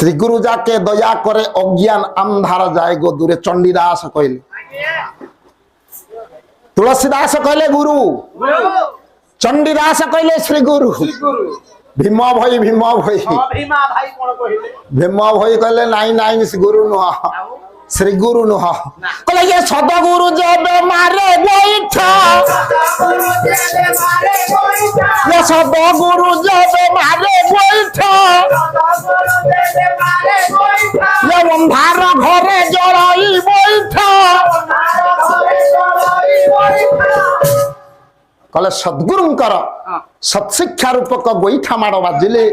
श्री गुरु जाके दया करे अज्ञान अंधार जाए गो दूरे चंडीदास कहले तुलसीदास कहले गुरु चंडीदास कहले श्री गुरु भीम भाई कहले नाई नाई श्री गुरु नुह श्री गुरु नुह कहले ये सदगुरु जब मारे गोइठा ये सदगुरु जब मारे गोइठा ये अंधार घरे जरई बैठा कहले सद्गुरुंकर सत्शिक्षा रूपक गोईठा माड़ बाजिले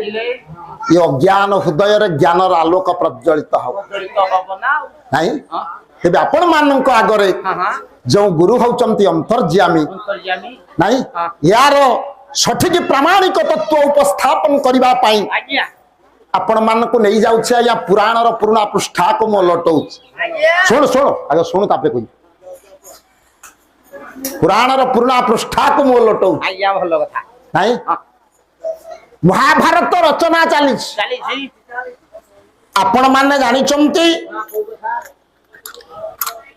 ये अज्ञान हृदय रे ज्ञानर आलोक प्रज्वलित हो नहीं तेबे आपण मानक आगरे जो गुरु होचंती अंतर्ज्यामी नहीं यार सठिक प्रामाणिक तत्व उपस्थापन करबा पाई आपण मानक नहीं जाउछे या पुराण रो पुराना पृष्ठा को मो लटौछ सुन सुन आगे सुन तापे कोई पुराण रो पुराना पृष्ठा को मो लटौछ आया भलो कथा नहीं महाभारत रचना चली आपण माने जानि चंती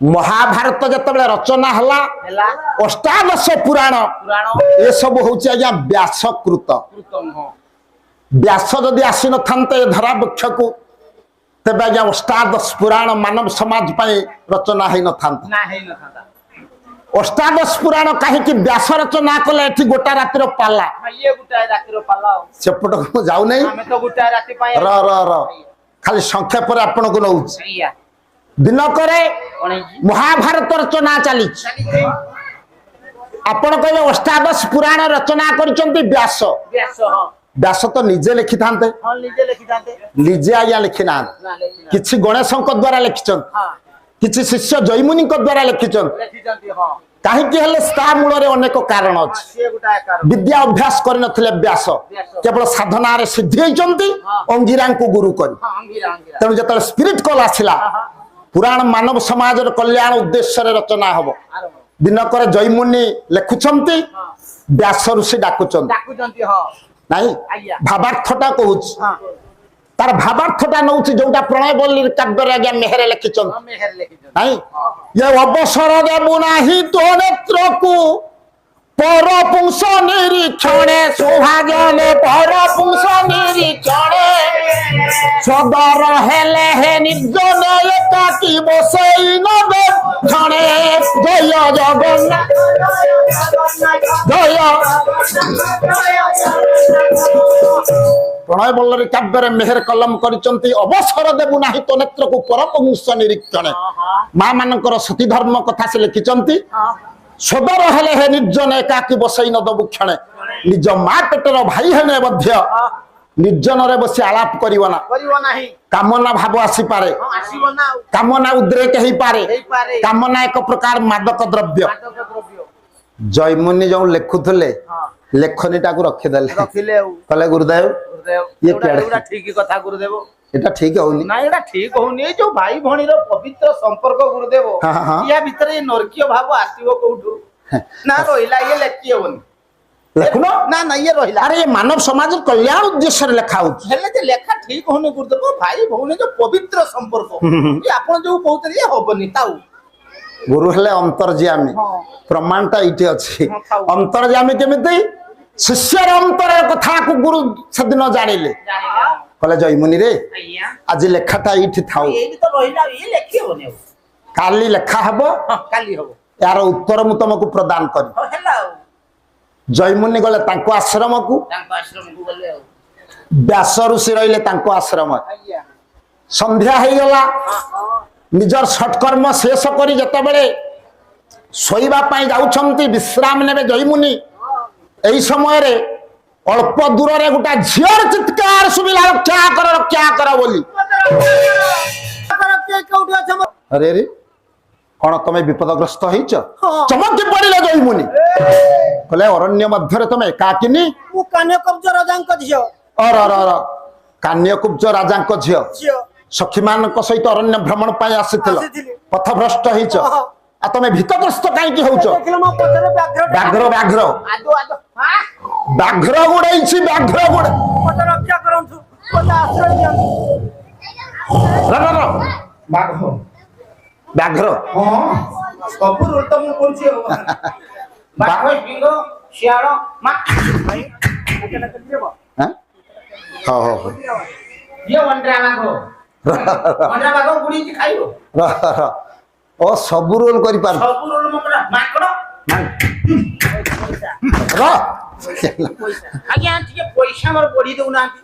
महाभारत जतबे रचना हला अष्टादश पुराण ए सब होची आज्ञा व्यासकृत व्यास जदि आसी न थांते धरा वृक्ष को तबे आज्ञा अष्टादश पुराण मानव समाज पाए रचना है न थांता अष्टादश पुराण कहीं व्यास रचना कले एठी गोटा रातिर पाला ये गोटा रातिर पाला सेपट को जाऊ नहीं हमें तो गोटा राति पाए र र र खाली संख्या पर आपण को नउ दिन करे महाभारत रचना चली आपण कहले अष्टादश पुराण रचना करिसंती व्यास व्यास व्यास तो निजे लिखि थांते हां निजे लिखि थांते निजे आया लिखि ना किछि गणेशंक द्वारा लिखिचन किछि शिष्य जयमुनि को द्वारा लिखिचन हां काहे कि हले स्था मूल रे अनेक कारण अछि विद्या अभ्यास करि नथिले व्यास केवल साधना रे सिद्धि होइचंती अंगिरां को गुरु करी तनु जतल स्पिरिट कॉल आसिला पुराण मानव समाज रे कल्याण उद्देश्य रे रचना हबो दिनकर जयमुनि लिखुचंती व्यास ऋषि डाकुचंती हां नहीं भावार्थटा कहूच तार भावार्थटा नउछि जोटा प्रणय बोली काव्य रे आज्ञा मेहर लिखिचन नहीं ये अवसर देबु नाही तो नेत्र को पर पुंस निरीक्षणे सौभाग्य पर पुंस निरीक्षणे सदर हेले हे निर्जन एकाकी बसई नबे क्षणे जय जगन्नाथ जय प्रणय बल्लरी काव्य मेहर कलम करिसंती अवसर देबु नाही तो नेत्र को पर पुंस निरीक्षणे मां मानकर सती धर्म कथा से लिखिसंती सदर हेले हे निर्जन एकाकी बसई न दबु क्षणे निज मां पेटर भाई हेने मध्य निर्जन रे बसी आलाप करिवो नाही कामना भाव आसी पारे कामना उद्रेक हेई पारे कामना एक प्रकार मादक द्रव्य जयमुनि जो लेखुथले लेखनीटा को रखिदेले कहले गुरुदेव ये केड़ा ठीक कथा गुरुदेव एटा ठीक होनी ना एटा ठीक होनी ए जो भाई भणी रो पवित्र संपर्क गुरुदेव या भीतर ये नरकीय भाव आसीबो कोठू ना रोइला ये लेखियो होनी लेखनो ना ना ये रोइला अरे ये मानव समाज कल्याण उद्देश्य रे लेखा होछ हेले जे लेखा ठीक होनी गुरुदेव भाई भणी जो पवित्र संपर्क ये आपण जो कहते ये होबनी ताऊ गुरु हेले अंतर्ज्यामी प्रमाणटा इठी अछि अंतर्ज्यामी केमिति शिष्यर अंतर कथा को गुरु सदिन जानिले कहले जयमुनि रे आज लेखाटा इठी थाउ एई तो रहिला ई लेखि होने काली लेखा हबो काली हबो यार उत्तर मु तुमको प्रदान करी हो हेला जयमुनि गले तांको आश्रम को गले व्यास ऋषि रहिले तांको आश्रम संध्या हे गला निजर सत्कर्म शेष करी जते बेले सोइबा पई जाउछंती विश्राम नेबे जयमुनि एई समय रे अल्प दूर रे गोटा झियर चित्कार सुबिला रक्षा कर बोली अरे रे कौन तमे विपदग्रस्त होइछ चमक पड़िला जयमुनि कहले अरण्य मध्य रे तमे एकाकिनी मु कान्यकुब्ज राजांक झियो अर अर अर कान्यकुब्ज राजांक झियो सखी मानक सहित अरण्य भ्रमण पाई आसीथिल पथभ्रष्ट होइछ आ तमे भीतग्रस्त काई की होउछ व्याघ्र व्याघ्र व्याघ्र गुड़ाई व्याघ्र गुड़ रक्षा करंतु आश्रय ବାଘ ବ୍ୟାଘ୍ର ହଁ ସବୁ ରୋଲ ତ ମୁଁ କରୁଛି ଆଉ ବାଘ ସିଂହ ଶିଆଳ ମା ହଁ ହଉ ହଉ ଇଏ ଅଣ୍ଡା ବାଘ ବୁଡିକି ଖାଇବ ଓ ସବୁ ରୋଲ କରିପାରୁ ସବୁ ରୋଲ ମକଡା ମାଙ୍କଡ ଆଜ୍ଞା ଟିକେ ପଇସା ମୋର ବଢି ଦଉନାହାନ୍ତି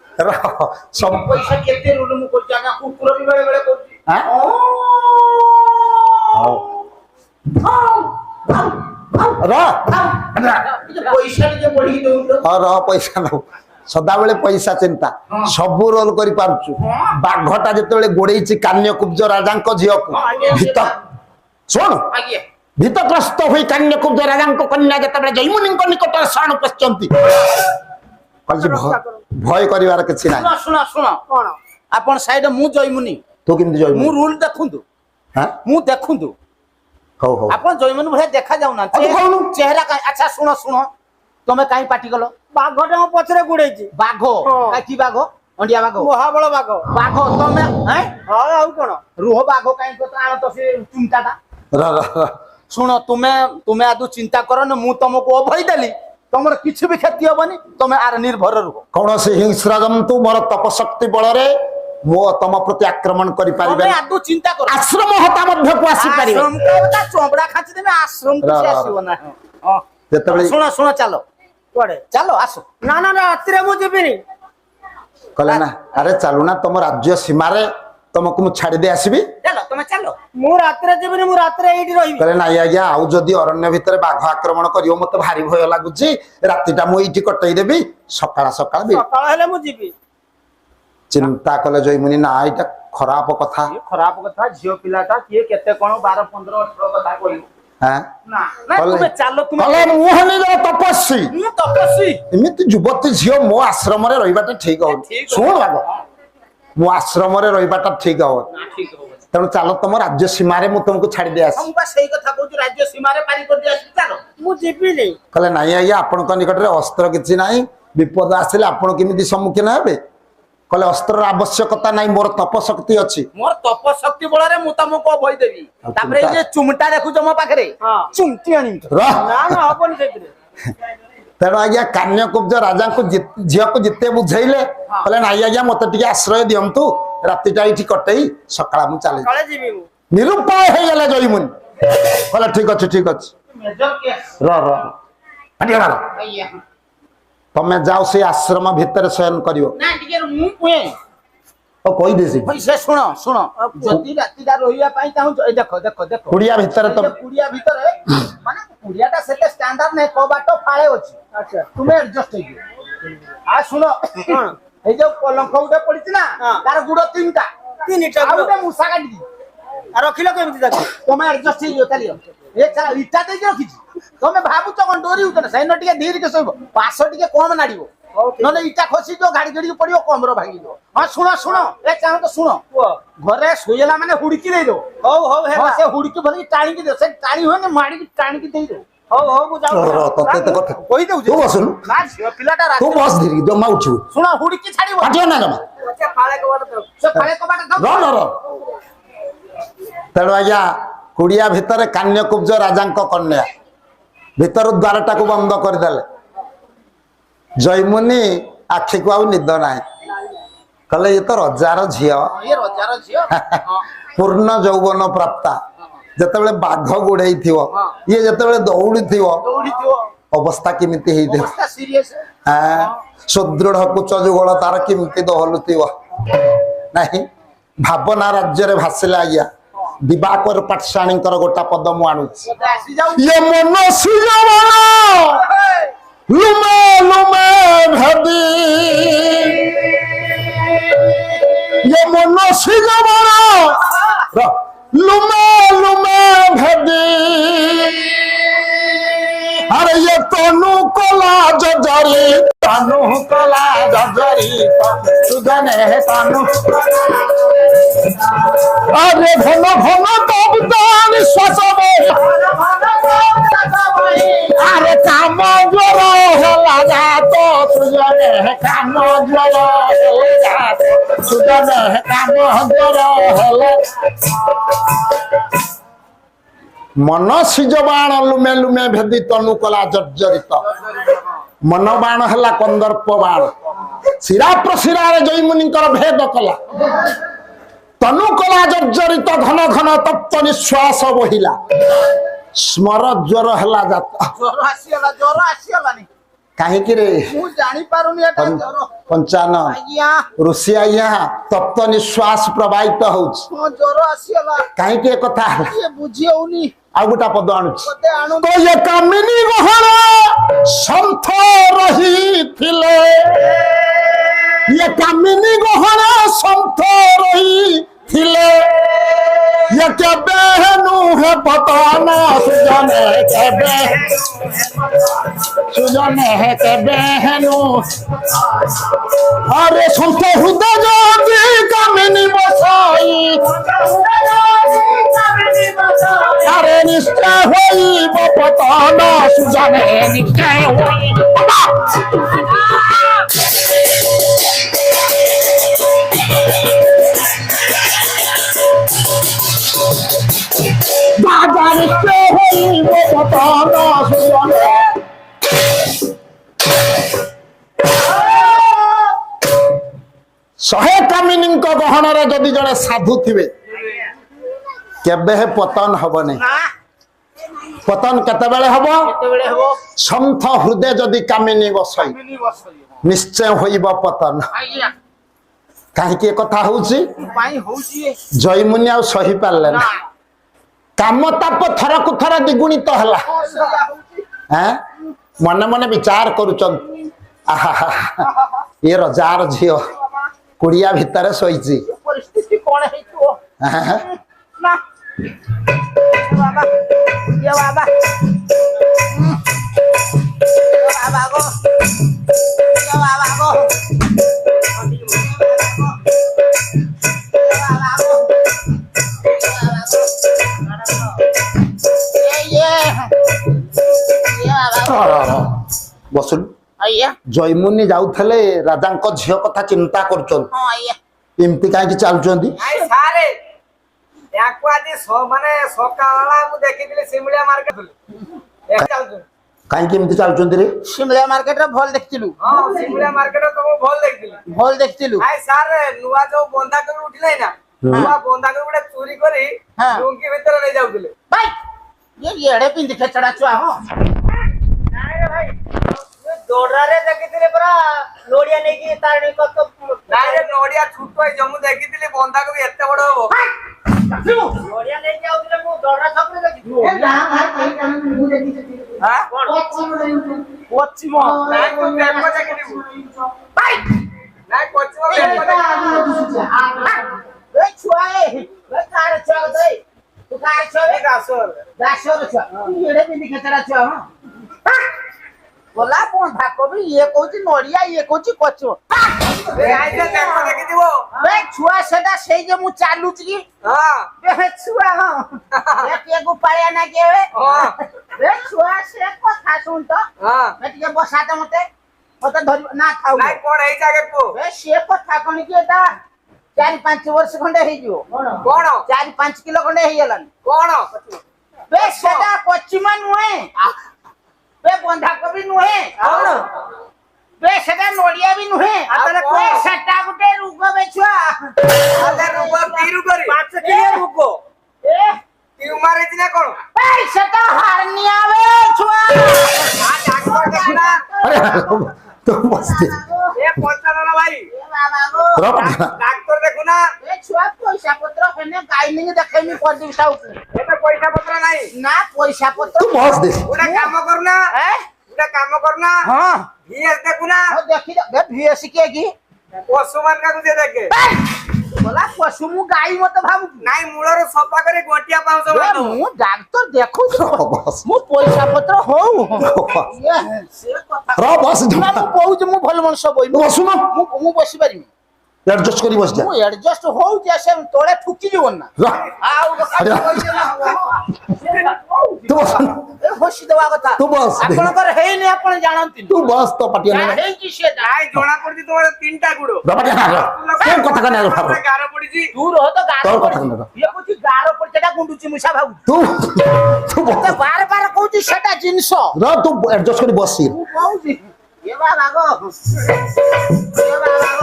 ସବୁ ପଇସା କେତେ ରୋଲ ମୁଁ କରୁଛି ଆଜ୍ଞା କୁକୁର ବି ବେଳେ ବେଳେ କରୁଛି ପଇସା ଟିକେ ବଢି ଦଉଛ ପଇସା ନଉ ସଦାବେଳେ ପଇସା ଚିନ୍ତା ସବୁ ରୋଲ କରିପାରୁଛୁ ବାଘଟା ଯେତେବେଳେ ଗୋଡେଇଛି କାନ୍ୟକୁବ୍ଜ ରାଜାଙ୍କ ଝିଅକୁ ଭୀତ ଶୁଣ ଆଜ୍ଞା ଭୀତଗ୍ରସ୍ତ ହୋଇ କାନ୍ୟକୁବ୍ଜ ରାଜାଙ୍କ କନ୍ୟା ଯେତେବେଳେ ଜୈମୁନିଙ୍କ ନିକଟରେ ଶରଣ ପଶିଛନ୍ତି ଭୟ କରିବାର କିଛି ନାହିଁ ଶୁଣ ଶୁଣ କଣ ଆପଣ ସାଇଡ ମୁଁ ଜୟମୁନି ତୁ କେମିତି ଜୈମୁନି ମୁଁ ରୁଲ ଦେଖନ୍ତୁ ମୁଁ ଦେଖନ୍ତୁ ହଉ ହଉ ଆପଣ ଜୟମୁନି ଭଳିଆ ଦେଖା ଯାଉନାହାନ୍ତି ଚେହେରା ଆଚ୍ଛା ଶୁଣ ଶୁଣ ତମେ କାହିଁ ପାଟି କଲ ବାଘଟା ମୋ ପଛରେ ଗୋଡେଇଛି ବାଘ କି ବାଘ ଅଣ୍ଡିଆ ବାଘ ମହାବଳ ବାଘ ବାଘ ତମେ ଆଉ କଣ ରୁହ ବାଘ କାହିଁ ଆଣ ତ ସେ ଚିନ୍ତାଟା ଶୁଣ ତୁମେ ତୁମେ ଆଦୁ ଚିନ୍ତା କରନି ମୁଁ ତମକୁ ଅଭୟ ଦେଲି ତମର କିଛି ବି କ୍ଷତି ହବନି ତମେ ଆର ନିର୍ଭର ରୁହ କୌଣସି ହିଂସ୍ର ଜନ୍ତୁ ମୋର ତପଶକ୍ତି ବଳରେ ମୁଁ ତମ ପ୍ରତି ଆକ୍ରମଣ କରିପାରିବେ ଆଦୁ ଚିନ୍ତା କର ଆଶ୍ରମ ହତା ମଧ୍ୟକୁ ଆସିପାରିବେ ଚମଡା ଖାଞ୍ଚି ଦେବେ ଆଶ୍ରମ ଆସିବ ନା ଯେତେବେଳେ ଶୁଣ ଶୁଣ ଚାଲ କୁଆଡେ ଚାଲ ଆସ ନା ନା ରାତିରେ ମୁଁ ଯିବିନି କହିଲେ ନା ଆରେ ଚାଲୁନା ତମ ରାଜ୍ୟ ସୀମାରେ ତମକୁ ମୁଁ ଛାଡି ଦେଇ ଆସିବି ଚାଲ ତମେ ଚାଲ ମୁଁ ରାତିରେ ଯିବିନି ମୁଁ ରାତିରେ ଏଇଠି ରହିବି କହିଲେ ନାଇଁ ଆଜ୍ଞା ଆଉ ଯଦି ଅରଣ୍ୟ ଭିତରେ ବାଘ ଆକ୍ରମଣ କରିବ ମତେ ଭାରି ଭୟ ଲାଗୁଛି ରାତିଟା ମୁଁ ଏଇଠି କଟେଇ ଦେବି ସକାଳ ସକାଳ ହେଲେ ମୁଁ ଯିବି ଚିନ୍ତା କଲେ ଜୟମୁନି ନା ଏଇଟା ଖରାପ କଥା ଖରାପ କଥା ଝିଅ ପିଲାଟା କିଏ କେତେ କଣ 12 15 18 କଥା କହିବ ଏମିତି ଯୁବତୀ ଝିଅ ମୋ ଆଶ୍ରମରେ ରହିବାଟା ଠିକ ହବ ଶୁଣ ଆଗ ମୋ ଆଶ୍ରମରେ ରହିବାଟା ଠିକ ହବ ତେଣୁ ଚାଲ ତମ ରାଜ୍ୟ ସୀମାରେ ମୁଁ ତମକୁ ଛାଡି ଦେଇ ଆସିବି ସେଇ କଥା କହୁଛି ରାଜ୍ୟ ସୀମାରେ ପାରି କରିଦେଇ ଆସିବି ଚାଲ ମୁଁ ଯିବିନି କହିଲେ ନାଇଁ ଆଜ୍ଞା ଆପଣଙ୍କ ନିକଟରେ ଅସ୍ତ୍ର କିଛି ନାହିଁ ବିପଦ ଆସିଲେ ଆପଣ କେମିତି ସମ୍ମୁଖୀନ ହେବେ କହିଲେ ଅସ୍ତ୍ରର ଆବଶ୍ୟକତା ନାହିଁ ମୋର ତପଶକ୍ତି ଅଛି ମୋର ତପଶକ୍ତି ବଳରେ ମୁଁ ତମକୁ ଅଭୟ ଦେବି ତାପରେ ଏଇ ଯେ ଚୁମଟା ଦେଖୁଛ ମୋ ପାଖରେ ଚୁମଟି ଆଣିବି ନା ହବନି ସେଥିରେ ତେଣୁ ଆଜ୍ଞା କାନ୍ୟକୁବ୍ଜ ରାଜାଙ୍କୁ ଝିଅକୁ ଯେତେ ବୁଝେଇଲେ କହିଲେ ନାଇଁ ଆଜ୍ଞା ମତେ ଟିକେ ଆଶ୍ରୟ ଦିଅନ୍ତୁ ରାତିଟା ଏଇଠି କଟେଇ ସକାଳ ମୁଁ ଚାଲି ନିରୁପାୟ ହେଇଗଲେ ଜୟମୁନି କହିଲେ ଠିକ ଅଛି ତମେ ଯାଅ ସେ ଆଶ୍ରମ ଭିତରେ ଶୟନ କରିବ କହିଦେସି ଶୁଣ ଶୁଣ ଯଦି ରାତିଟା ରହିବା ପାଇଁ ଚାହୁଁଛ ଏଇ ଦେଖ ଦେଖ ଦେଖ କୁଡିଆ ଭିତରେ ମାନେ କୁଡିଆଟା ସେତେ ଷ୍ଟାଣ୍ଡାର୍ଡ ନାହିଁ କବାଟ ଫାଳେ ଅଛି ଆଚ୍ଛା ତୁମେ ଆଡଜଷ୍ଟ ହେଇଯିବ ଆଉ ଶୁଣ ଏଇ ଯୋଉ ପଲଙ୍କ ଗୋଟେ ପଡିଛି ନା ତାର ଗୁଡ ତିନିଟା ଆଉ ଗୋଟେ ମୂଷା କାଟିଛି ରଖିଲ କେମିତି ତାକୁ ତମେ ଆଡଜଷ୍ଟ ହେଇଯିବ ଚାଲିବ ଇଟା ଦେଇକି ରଖିଛି ତମେ ଭାବୁଛ କଣ ଡୋରି ଉଠେ ସେଇନ ଟିକେ ଧୀରେ ଶୋଇବ ପାଶ ଟିକେ କମ ନାଡିବ ନହେଲେ ଇଟା ଖସିଯିବ ଗାଡି ଗଡିକି ପଡିବ କମର ଭାଙ୍ଗିଯିବ ହଁ ଶୁଣ ଶୁଣ ଏ ଚାହୁଁ ତ ଶୁଣ ଘରେ ଶୋଇଲା ମାନେ ହୁଡିକି ଦେଇଦବ ହଉ ହଉ ହେଲା ସେ ହୁଡିକି ଭରିକି ଟାଣିକି ଦିଅ ସେ ଟାଣି ହୁଏନି ମାଡିକି ଟାଣିକି ଦେଇଦବ ହଉ ହଉ ମୁଁ କହିଦଉଛି ନା ଝିଅ ପିଲାଟା ଜମା ଉଠିବୁ ଶୁଣ ହୁଡିକି ଛାଡିବ ତେଣୁ ଆଜ୍ଞା କୁଡିଆ ଭିତରେ କାନ୍ୟକୁବ୍ଜ ରାଜାଙ୍କ କନ୍ୟା ଭିତର ଦ୍ୱାରଟାକୁ ବନ୍ଦ କରିଦେଲେ ଜୟମୁନି ଆଖିକୁ ଆଉ ନିଦ ନାହିଁ କହିଲେ ଇଏ ତ ରଜାର ଝିଅ ପୂର୍ଣ୍ଣ ଯୌବନ ପ୍ରାପ୍ତା ଯେତେବେଳେ ବାଘ ଗୋଡେଇଥିବ ଇଏ ଯେତେବେଳେ ଦୌଡିଥିବ ଅବସ୍ଥା କେମିତି ହେଇଥିବ ସୁଦୃଢ କୁଚ ଯୁଗଳ ତାର କେମିତି ଦହଲୁଥିବ ନାହିଁ ଭାବନା ରାଜ୍ୟରେ ଭାସିଲା ଆଜ୍ଞା ଦିବାକର ପାଠଶାଣୀଙ୍କର ଗୋଟା ପଦ ମୁଁ ଆଣୁଛି ଲୁମେ ଲୁମେ ଭେଦି ମନସି ଜବର ଲୁମେ ଲୁମେ ଭେଦି আরে ये तनु कला जजरी तनु कला जजरी सुगने तनु अरे घन घन तबदान श्वासबे अरे काम जोर होला जातो ସୁଜନେ କାମ ଜ୍ୱର ହେଲେ ଯାତ ସୁଜନେ କାମ ଜ୍ୱର ହେଲେ ମନ ସିଜ ବାଣ ଲୁମେ ଲୁମେ ଭେଦି ତନୁ କଲା ଜର୍ଜରିତ ମନ ବାଣ ହେଲା କନ୍ଦର୍ପ ବାଣ ଶିରା ପ୍ରଶିରାରେ ଜୟମୁନିଙ୍କର ଭେଦ କଲା ତନୁ କଲା ଜର୍ଜରିତ ଘନ ଘନ ତପ୍ତ ନିଶ୍ୱାସ ବହିଲା ସ୍ମର ଜ୍ୱର ହେଲା ଜାତ ଜ୍ୱର ଆସିଗଲାନି କାହିଁକି ରେ ମୁଁ ଜାଣି ପାରୁନି ଏଟା ଜ୍ୱର ପଞ୍ଚାନ ଆଜ୍ଞା ଋଷି ଆଜ୍ଞା ତପ୍ତ ନିଶ୍ୱାସ ପ୍ରବାହିତ ହଉଛି ହଁ ଜ୍ୱର ଆସିଗଲା କାହିଁକି ଏ କଥା ହେଲା ଇଏ ବୁଝି ହଉନି ଆଉ ଗୋଟା ପଦ ଆଣୁଛି ମତେ ଆଣୁ ତ ଏ କାମିନୀ ଗହଣ ସନ୍ଥ ରହିଥିଲେ ଇଏ କାମିନୀ ଗହଣ ସନ୍ଥ ରହିଥିଲେ ଇଏ କେବେ ନୁହେଁ ପତନ ସୁଜନେ କେବେ ହେନୁ ଆରେ ସନ୍ଥ ହୃଦୟ ଯଦି କାମିନୀ ବସାଇ আরে নিশ্চয় হইব পতন সুজনে নিশ্চয় হইব বাজা নিশ্চয় হইব পতন সুজনে শহে কামিনীଙ୍କ ଗହଣରେ ଯଦି ଜଣେ ସାଧୁ ଥିବେ କେବେ ପତନ ହବନି ପତନ କେତେବେଳେ ହବ କେତେବେଳେ ହବ ସନ୍ଥ ହୃଦୟ ଯଦି କାମିନୀ ବସାଇ ନିଶ୍ଚୟ ହୋଇବ ପତନ ଆଜ୍ଞା କାହିଁକି ଏ କଥା ହଉଛି ପାଇଁ ହଉଛି ଜୟମୁନି ଆଉ ସହି ପାରିଲେ ନା କାମ ତାପ ଥରକୁ ଥର ଦ୍ୱିଗୁଣିତ ହେଲା ଆଁ ମନେ ମନେ ବିଚାର କରୁଛନ୍ତି ଆହା ଏ ରଜାର ଝିଅ କୁଡିଆ ଭିତରେ ଶୋଇଛି ପରିସ୍ଥିତି କଣ ହେଇଥିବ ଆହା, ନା ବାବା ଇଏ ବାବା ବାବା ଗো ଇଏ ବାବା ଗো ବସୁନ ଆଜ୍ଞା ଜୟମୁନି ଯାଉଥିଲେ ରାଜାଙ୍କ ଝିଅ କଥା ଚିନ୍ତା କରୁଛନ୍ତି ହଁ ଆଜ୍ଞା ଏମିତି କାହିଁକି ଚାଲୁଛନ୍ତି ନାଇଁ ସାରେ ୟାକୁ ଆଜି ମାନେ ସକାଳ ମୁଁ ଦେଖିଥିଲି ସିମଳିଆ ମାର୍କେଟ ଚାଲୁଛୁ କାହିଁକି ଏମିତି ଚାଲୁଛନ୍ତି ରେ ଶିମଲା ମାର୍କେଟ ରେ ଭଲ ଦେଖିଥିଲୁ ହଁ ସିମଳିଆ ମାର୍କେଟ ତମକୁ ଭଲ ଦେଖିଥିଲି ଭଲ ଦେଖିଥିଲୁ ନାଇଁ ସାରେ ନୂଆ ଯୋଉ ବନ୍ଧାକୋବି ଉଠିଲେ ନା ନୂଆ ବନ୍ଧାକୋବି ଗୋଟେ ଚୋରି କରି ହଁ। ଲୁଙ୍ଗି ଭିତରେ ନେଇ ଯାଉଥିଲେ ଭାଇ ये एड़े पिंदी खेचड़ा छुआ हो ନାଇଁ ରେ ଭାଇ ଦୋଡାରେ ଦେଖିଥିଲେ ପରା ନଡିଆ ନେଇକି ତାରିଣୀ କତ ନାଇଁ ରେ ନଡିଆ ଛୁଟ ହେଇ ମୁଁ ଦେଖିଥିଲି ବନ୍ଧାକୋବି ଏତେ ବଡ ହବ ନଡିଆ ନେଇକି ଆଉଥିଲେ ମୁଁ ଦୋଡା ଛକରେ ଦେଖିଥିଲି ହାଁ କଣ पश्चिम ନାଇଁ ମୁଁ ବେକ ଦେଖିଥିବୁ भाई ନାଇଁ ପଛିମ ବେକ ଦେଖିଥିବୁ ए छुआ ए कार छुआ दे तू कार छुआ ଏ ଗାସର दासर छुआ एड़े पिंदी खेचड़ा छुआ हो बोला कोन भाको भी ये कहूची नड़िया ये कहूची पश्चिम ଏ ଆଇତେ ବେକ ଦେଖିଥିବ बे छुआ सेटा सेई जे मु चालुची की ହଁ बे छुआ हो ए के गो पाया ना के ହଁ बे छुआ से कथा सुन तो ହଁ मैं टिके बसाते मते मते धरि ना खाऊ ନାଇଁ କଣ ହେଇଛି ଆଗେ କୁହ बे से कथा कोन की एटा 4-5 वर्ष खंडे हे जिवो କଣ 4-5 किलो खंडे हे गेलानी କଣ बे सेटा पश्चिम नुहे बे बंधा कभी नुहे କଣ बे सेटा नड़िया भी नुहे ताले बे कौन? सेटा गुटे रुग बेछुआ ଆଲେ ରୁଗ ପିରୁ କରି 5 କିଲୋ ରୁଗ ए ଟ୍ୟୁମର ହେଇଛି ନା କଣ बे सेटा हार्निया बेछुआ ଆ ଡାକ୍ତର ଦେଖୁନା अरे तो बसते ଏ ପଚାରନା ଭାଇ ए बाबा गो रब ଡାକ୍ତର ଦେଖୁନା ए छुआ पैसा पत्र हेने गाइनिंग देखेमी पदी साउ ଏବେ ପଇସା ପତ୍ର ନାହିଁ ना पैसा तू पत्र बस दे ଗୋଟେ କାମ କରୁନା ए ଗୋଟେ କାମ କରୁନା हां ଭିଏସ୍ ଦେଖୁନା ओ देखी बे भीएस के की ପଶୁ ମାନଙ୍କୁ ଯେ ଦେଖେ बोला पशु मु गाई मत भाबु ନାଇଁ ମୂଳରୁ ସଫା କରି ଗୋଟିଆ ପାଉଁଶ ए ମାରିଦବ मु डाक्टर देखु बस मु पैसा पत्र हो ये से कथा रो बस ना मु कहू मु भल मनुष्य बोई तू बसुन मु बसी पारिमी एडजस्ट करी बस जा मु एडजस्ट हो जे से तोळे ठुकी जीवन ना रा आउ अरे। ତୁ ବସ ଏ ଘୋଷି ଦେବା କଥା ତୁ ବସ। ଆପଣଙ୍କର ହେଇନି ଆପଣ ଜାଣନ୍ତି ତୁ ବସ ତ ପାଟିଆ ଯାହା ନା ହେଇଛି ସେ ନାଇଁ ଜଣା ପଡୁଛି ତମର 3ଟା ଗୁଡ ବାବାଟିଆ ନା କୋଉ କଥା କନେ ଭାବ ଗାର ପଡିଛି ତୁ ରହ ତ ଗାର ତୋର କଥା ପଡିଛି। ନୁହଁ। ଇଏ କହୁଛି ଗାର ପଡିଛି ସେଟା ଗୁଣ୍ଡୁଚି ମୂଷା ଭାବୁଛି ତୁ ତୁ ବସ ତ ବାର ବାର କହୁଛି ସେଟା ଜିନିଷ ର ତୁ ଆଡଜଷ୍ଟ କରି ବସି ମୁଁ କହୁଛି ଏ ବା ବାଗ ଏ ବା ବାଗ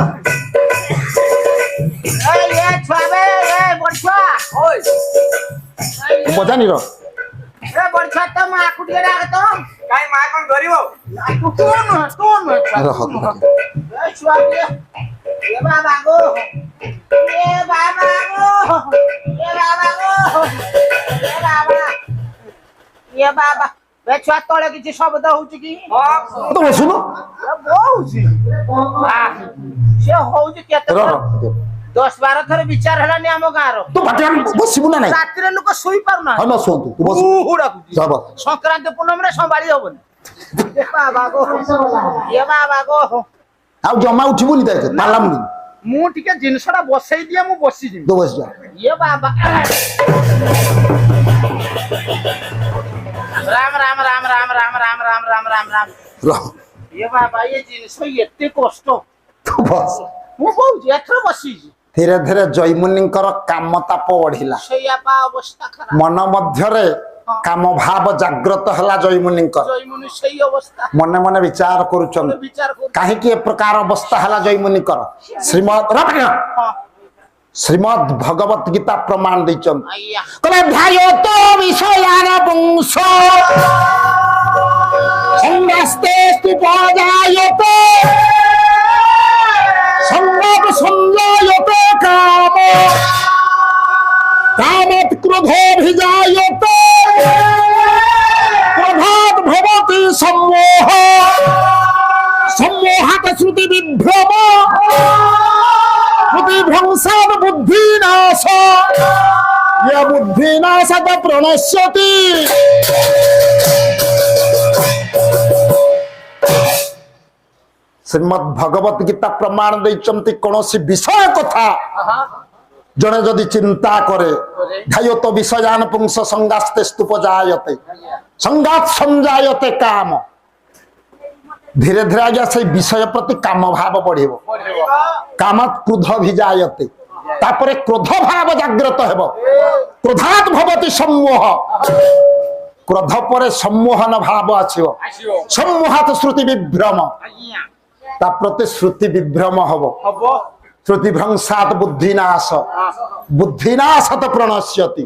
ଏ ଛୁଆ ବେ ଏ ବଡ ଛୁଆ ଓଇ ବଜାନି ର ଏ ବଡ ଛୁଆ ତ ମା ଆକୁ ଟିକେ ଡାକ ତ କାଇଁ ମା କଣ ଧରିବ ତୁ ନୁହଁ ଛୁଆ ରହ ତୁ ନୁହଁ। ଏ ଛୁଆ ଟିକେ ଏ ବା ବାଗ ଏ ବା ବାଗ ଏ ବା ବାଗ ଏ ବାବା ଏ ବାବା ଏ ଛୁଆ ତଳେ କିଛି ଶବ୍ଦ ହଉଛି କି ହଁ ତ ବସୁନ ହଉଛି ସେ ହଉଛି କେତେ ର ଥର? ର 10-12 ଥର ବିଚାର ହେଲାନି ଆମ ଗାଁର ତୁ ପାଟିଆ ବସିବୁ ନା ନାଇଁ ରାତିରେ ଲୋକ ଶୋଇ ହଁ ପାରୁନାହାନ୍ତି ନ ଶୁଅନ୍ତୁ ତୁ ବସ ଡାକୁଛି ଯା ବସ ସଂକ୍ରାନ୍ତି ପୂର୍ଣ୍ଣମୀରେ ସମ୍ଭାଳି ହବନି ଏ ବାବା ଗୋ ଏ ବାବା ଗୋ ଆଉ ଜମା ଉଠିବୁନି ଦେଖ ପାଲାମୁନି ମୁଁ ଟିକେ ଜିନିଷଟା ବସେଇ ଦିଏ ମୁଁ ବସିଯିବି ତୁ ବସ ଯା ଏ ବାବା ରାମ ରାମ ରାମ ରାମ ରାମ ରାମ ରାମ ରାମ ରାମ ରାମ ର ଏ ବାବା ଏ ଜିନିଷ ଏତେ କଷ୍ଟ ତୁ ବସ ମୁଁ କହୁଛି ଏଥର ବସିଛି ଧୀରେ ଧୀରେ ଜୈମୁନିଙ୍କର କାମ ତାପ ବଢିଲା ସେଇଆ ପା ଅବସ୍ଥା ଖରାପ ମନ ମଧ୍ୟରେ କାମ ଭାବ ଜାଗ୍ରତ ହେଲା ଜୈମୁନିଙ୍କର ଜୟମୁନି ସେଇ ଅବସ୍ଥା ମନେ ମନେ ବିଚାର କରୁଛନ୍ତି ବିଚାର କରୁ କାହିଁକି ଏ ପ୍ରକାର ଅବସ୍ଥା ହେଲା ଜୈମୁନିଙ୍କର ଶ୍ରୀମଦ୍ ଭଗବତ ଗୀତା ପ୍ରମାଣ ଦେଇଛନ୍ତି ଆଜ୍ଞା କହିଲେ ଧ୍ୟାୟତ ବିଷୟାନ ପୁଂସ ସଂଗାସ୍ତେ ସ୍ତୁପଜାୟତ ସଂଗତ ସଂଜାୟତ କାମ कामत क्रोधोभिजायत क्रोधात् भवति सम्मोह सम्मोहात् श्रुति विभ्रम श्रुति भ्रंशात् बुद्धिनाश य बुद्धिनाशात् प्रणश्यति श्रीमद् भगवत गीता प्रमाण दैचंती कौनसी विषय कथा जड़े जदि चिंता करे ध्यायत विषयान पुंस संगास्ते स्तूप जायते संगात संजायते काम धीरे धीरे आज्ञा से विषय प्रति काम भाव बढ़िबो कामत क्रोध भिजायते तापरे क्रोध भाव जाग्रत हेबो क्रोधात भवति सम्मोह क्रोध परे सम्मोहन भाव आछिबो सम्मोहात श्रुति विभ्रम ता प्रति श्रुति विभ्रम हबो श्रुति भ्रंशात बुद्धिनाश बुद्धिनाशात प्रणश्यति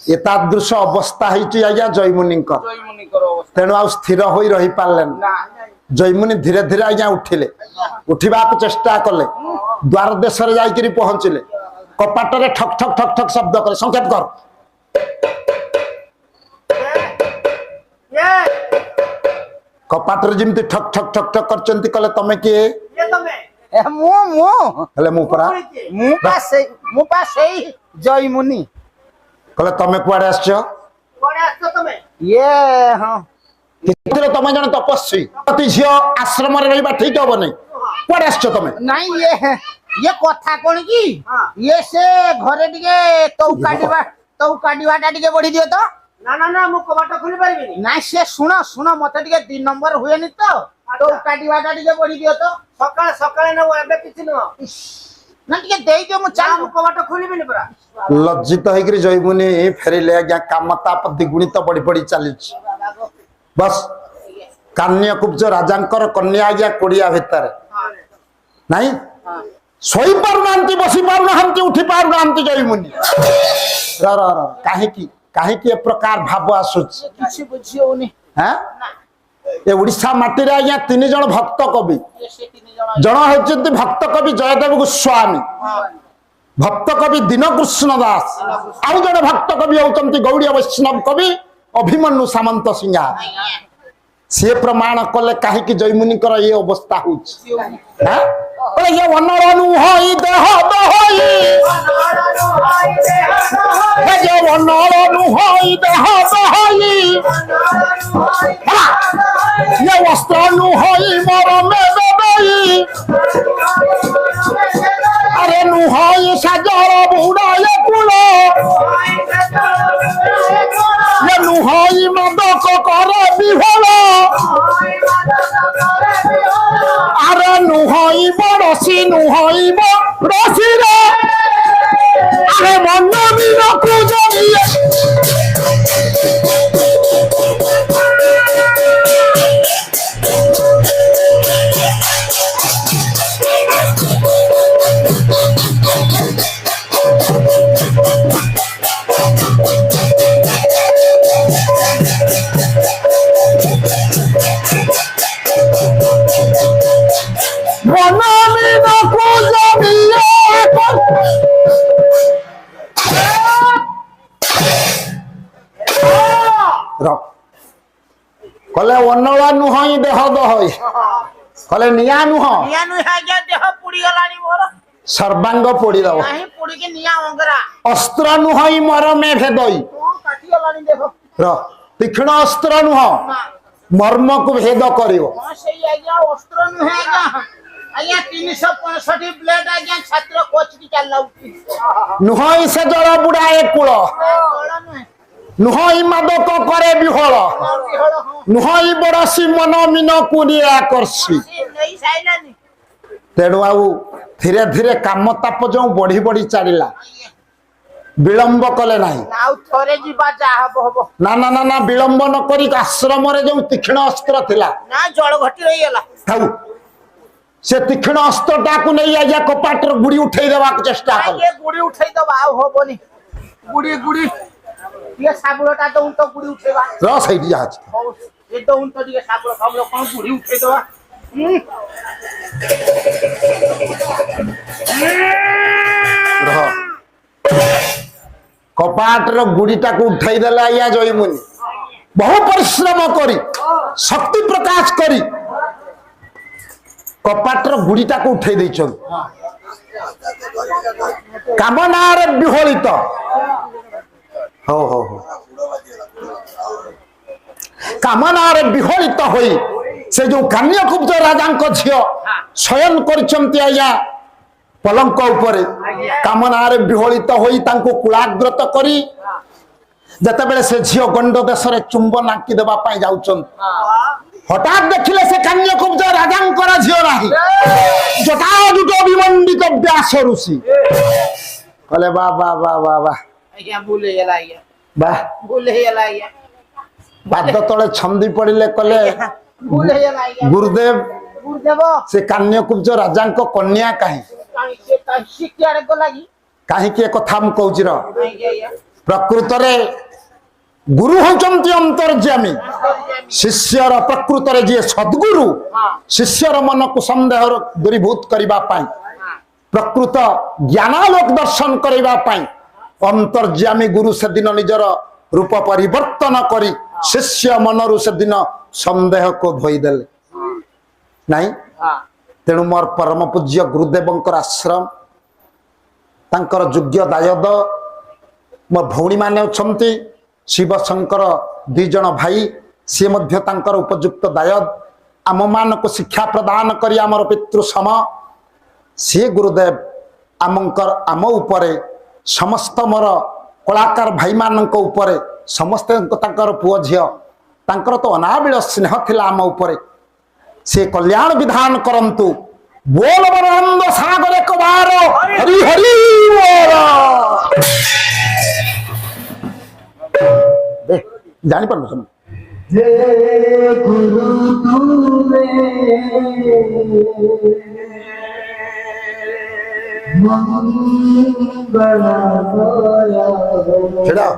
एतादृश अवस्था होइछि आज्ञा जयमुनिंकर तेणु आ स्थिर होई रही पारलेन जयमुनि धीरे धीरे आज्ञा उठिले उठिबा चेष्टा कले द्वार देश रे जाइकरी पहुंचिले कपाट रे ठक ठक ठक ठक शब्द करे संकेत कर कपाट रे जिमती ठक ठक ठक ठक करचंती कले तमे के ये तमे ମୁଁ हेले मु परा ମୁଁ ପା ସେଇ ଜୟମୁନି कले तमे कुआडे आछो कोडे आछो तमे ଇଏ ହଁ कितरे तमे जने तपस्वी अति झियो आश्रम रे रहिबा ठीक हो नहीं कुआडे आछो तमे ନାଇଁ ଇଏ କଥା କଣ କି ଇଏ ସେ ଘରେ ଟିକେ ତଉ କାଟିବାଟା ଟିକେ ବଢି ଦିଅ ତ ना ना ना मु कबाट खुली परिबिनी ନାଇଁ ସେ ଶୁଣ ମତେ ଟିକେ 2 ନମ୍ବର ହୁଏନି ତ ତଉ କାଟିବାଟା ଟିକେ ବଢି ଦିଅ ତ सकाळ सकाळ न एबे किछि न ନା ଟିକେ ଦେଇ ଦିଅ ମୁଁ ना ଚାଲ मु कबाट खुलिबिनी परा लज्जित होइकरी जयमुनि फेरिले आज्ञा कामता द्विगुणित पड़ी पड़ी चली बस कान्यकुब्ज राजांकर कन्या आज्ञा कोड़िया भितर नहीं सोई पारुनांती बसी पारुनांती उठी पारुनांती जयमुनि काहे की ए प्रकार भाव आसुच କିଛି ବୁଝି ହଉନି हैं ए ओडिशा माटी रे आज्ञा 3 जण भक्त कवि ସେ 3 ଜଣ जण होचंती भक्त कवि जयदेव गोस्वामी भक्त कवि दीनकृष्ण दास आउ जड़े भक्त कवि होचंती गौड़ीय वैष्णव कवि अभिमन्यु सामंत सिंहा सी प्रमाण कले कहीं जयमुनि ये अवस्था होची ये वनरनु होई देह दहई ये वनरनु होई देह दहई ये वस्त्रनु होई मरमे देई अरे नु होई साजर बुड़ाए कुल ये नु নুহই মাদক করে বিহল আরে নুহইব রসি নুহইব রসি রে আরে মন বিনকু জমিয়ে কলে অনলা নুহই দেহ দহই কলে নিয়া নুহ নিয়া নুই আজ্ঞা দেহ পুড়ি গলানি মোর সর্বাঙ্গ পড়ি দেব ନାହିଁ ପୁଡିକି ନିଆଁ ଅଙ୍ଗରା অস্ত্র নুহই মরমে ভেদই କାଟି ଗଲାଣି ଦେଖ র তীক্ষ্ণ অস্ত্র নুহ মর্মକୁ ভেদ করিব ହଁ ସେଇ ଆଜ୍ଞା ଅସ୍ତ୍ର ନୁହେଁ ଆଜ୍ଞା ଆଜ୍ଞା 365 ବ୍ଲେଡ୍ ଆଜ୍ଞା ଛାତ୍ର କୋଚକି ଚାଲାଉଛି নুহই সে জল বুড়ায়ে কূল କଳ ନୁହେଁ নুহই মাদক করে বিহল ବିହଳ ହଁ নুহই বড়সি মন মিন কুড়িয়ে আকর্ষি ସେ ନେଇ ସାଇଲାନି তেণু ଆଉ ধীরে ধীরে কাম তাপ যে বଢি বଢি চালিলা বিলম্ব কলে নাই ଆଉ ଥରେ ଯିବା ଯାହା ହବ ହବ না না না না বিলম্ব ন করি আশ্রমরে যে তীক্ষ্ণ অস্ত্র ଥିଲା ନା ଜଳ ଘଟି ରହିଗଲା থাউ সে তীক্ষ্ণ অস্ত্রটাକୁ নেই আজ্ঞা কপাটর গুড়ি উঠাই দেବାକୁ চেষ্টা কলে ଆଜ୍ଞା ଗୁଡି ଉଠେଇଦବା ଆଉ ହବନି ଗୁଡି ଗୁଡି ଟିକେ ଶାଗୁଳଟା ଦଉନ ତ ଗୁଡି ଉଠେଇବା ର ସେଇଠି ଯାହା ଅଛି ହଉ ଏ ଦଉନ ତ ଟିକେ ଶାଗୁଳ ଫାଗୁଳ କଣ ଗୁଡି ଉଠେଇଦବା ରହ କପାଟର ଗୁଡିଟାକୁ ଉଠାଇ ଦେଲେ ଆଜ୍ଞା ଜୟମୁନି ବହୁ ପରିଶ୍ରମ କରି ଶକ୍ତି ପ୍ରକାଶ କରି କପାଟର ଗୁଡିଟାକୁ ଉଠାଇ ଦେଇଛନ୍ତି କାମନାରେ ବିହଳିତ ହଉ ହଉ ହଉ କାମନାରେ ବିହଳିତ ହୋଇ ସେ ଯୋଉ କାନ୍ୟକୁବ୍ଜ ରାଜାଙ୍କ ଝିଅ ଶୟନ କରିଛନ୍ତି ଆଜ୍ଞା ପଲଙ୍କ ଉପରେ କାମନାରେ ବିହଳିତ ହୋଇ ତାଙ୍କୁ କୁଳାଗ୍ରତ କରି ଯେତେବେଳେ ସେ ଝିଅ ଗଣ୍ଡ ଦେଶରେ ଚୁମ୍ବନ ଆଙ୍କି ଦେବା ପାଇଁ ଯାଉଛନ୍ତି ହଠାତ୍ ଦେଖିଲେ ସେ କାନ୍ୟକୁବ୍ଜ ରାଜାଙ୍କର ଝିଅ ନାହିଁ ଜଟାଜୁଟ ବିମଣ୍ଡିତ ବ୍ୟାସ ଋଷି କହିଲେ ବା ବା ବା ବା ବା ଆଜ୍ଞା ଭୁଲ ହେଇଗଲା ଆଜ୍ଞା ବା ଭୁଲ ହେଇଗଲା ଆଜ୍ଞା ପାଦ ତଳେ ଛନ୍ଦି ପଡିଲେ କଲେ ଭୁଲ ହେଇଗଲା ଆଜ୍ଞା ଗୁରୁଦେବ ଗୁରୁଦେବ ସେ କାନ୍ୟକୁବ୍ଜ ରାଜାଙ୍କ କନ୍ୟା କାହିଁ ଶିକ୍ଷାରେ ଗଲା କି କାହିଁକି ଏ କଥା ମୁଁ କହୁଛି ର ଆଜ୍ଞା ଆଜ୍ଞା ପ୍ରକୃତରେ ଗୁରୁ ହଉଛନ୍ତି ଅନ୍ତର୍ଯାମୀ ଶିଷ୍ୟର ପ୍ରକୃତରେ ଯିଏ ସଦ୍ଗୁରୁ ଶିଷ୍ୟର ମନକୁ ସନ୍ଦେହର ଦୂରୀଭୂତ କରିବା ପାଇଁ ପ୍ରକୃତ ଜ୍ଞାନାଲୋକ ଦର୍ଶନ କରିବା ପାଇଁ ଅନ୍ତର୍ଯାମୀ ଗୁରୁ ସେଦିନ ନିଜର ରୂପ ପରିବର୍ତ୍ତନ କରି ଶିଷ୍ୟ ମନରୁ ସେଦିନ ସନ୍ଦେହକୁ ଧୋଇଦେଲେ ନାଇଁ ତେଣୁ ମୋର ପରମ ପୂଜ୍ୟ ଗୁରୁଦେବଙ୍କର ଆଶ୍ରମ ତାଙ୍କର ଯୋଗ୍ୟ ଦାୟଦ ମୋ ଭଉଣୀମାନେ ଅଛନ୍ତି ଶିବ ଶଙ୍କର ଦୁଇ ଜଣ ଭାଇ ସିଏ ମଧ୍ୟ ତାଙ୍କର ଉପଯୁକ୍ତ ଦାୟଦ ଆମମାନଙ୍କୁ ଶିକ୍ଷା ପ୍ରଦାନ କରି ଆମର ପିତୃ ସମ ସିଏ ଗୁରୁଦେବ ଆମ ଉପରେ ସମସ୍ତ ମୋର କଳାକାର ଭାଇମାନଙ୍କ ଉପରେ ସମସ୍ତେ ତାଙ୍କର ପୁଅ ଝିଅ ତାଙ୍କର ତ ଅନାବିଳ ସ୍ନେହ ଥିଲା ଆମ ଉପରେ ସେ କଲ୍ୟାଣ ବିଧାନ କରନ୍ତୁ ବୋଲ ବରାନନ୍ଦ ସାଗର ଏକ ବାର ହରି ହରି ବୋଲ ଜାଣିପାରୁନ ସବୁ ସେଟା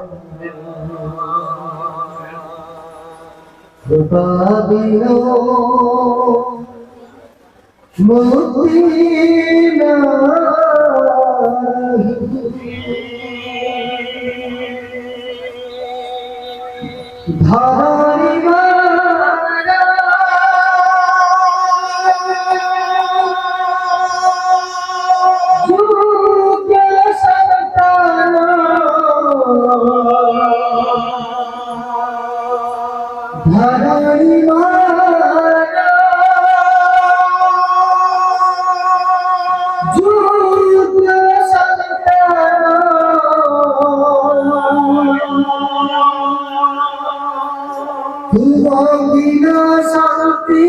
বিনা শান্তি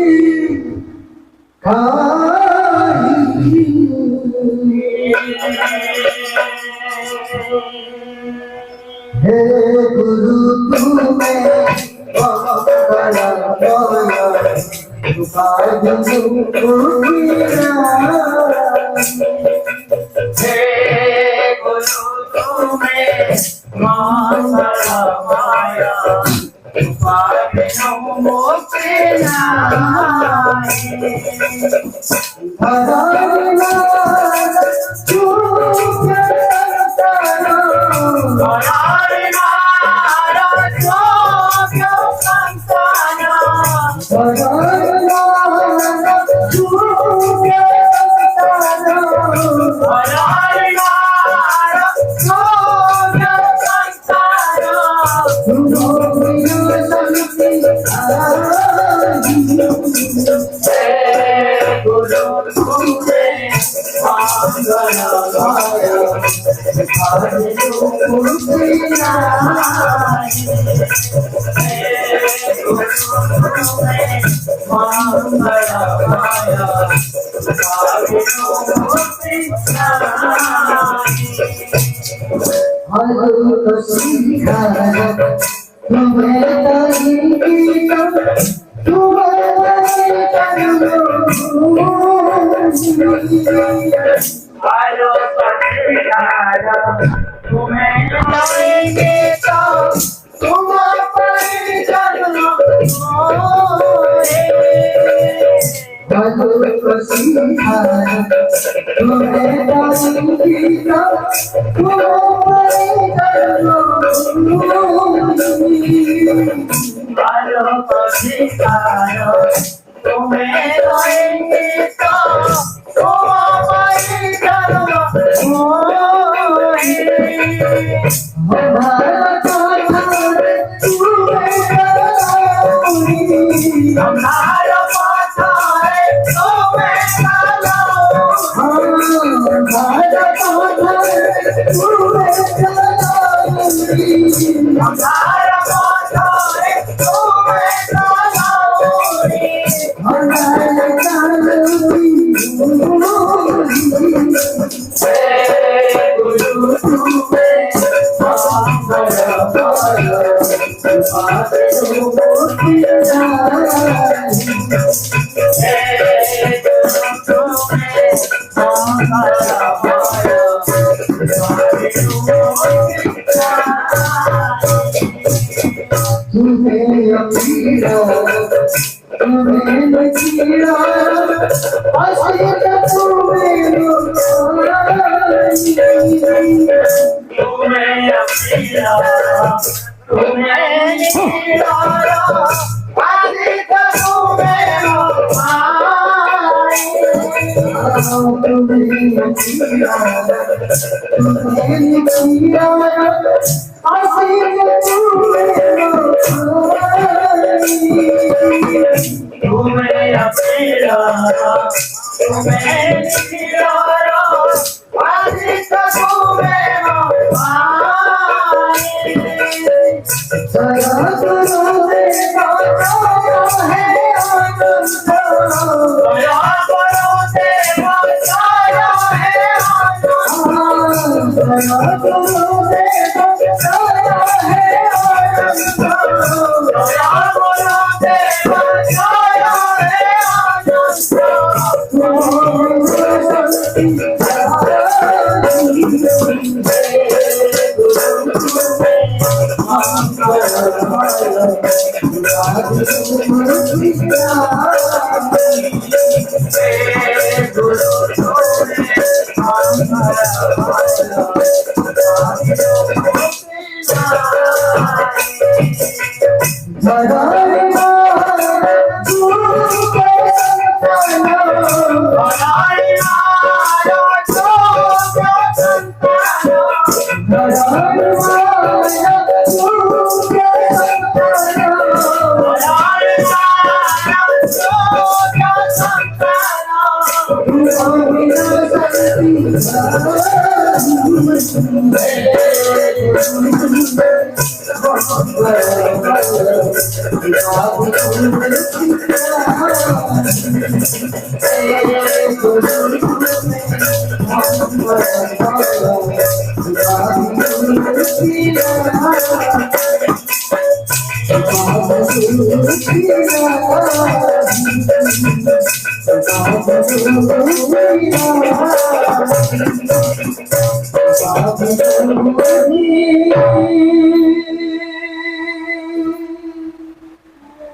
হে গুরু তুমি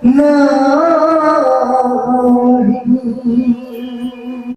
No.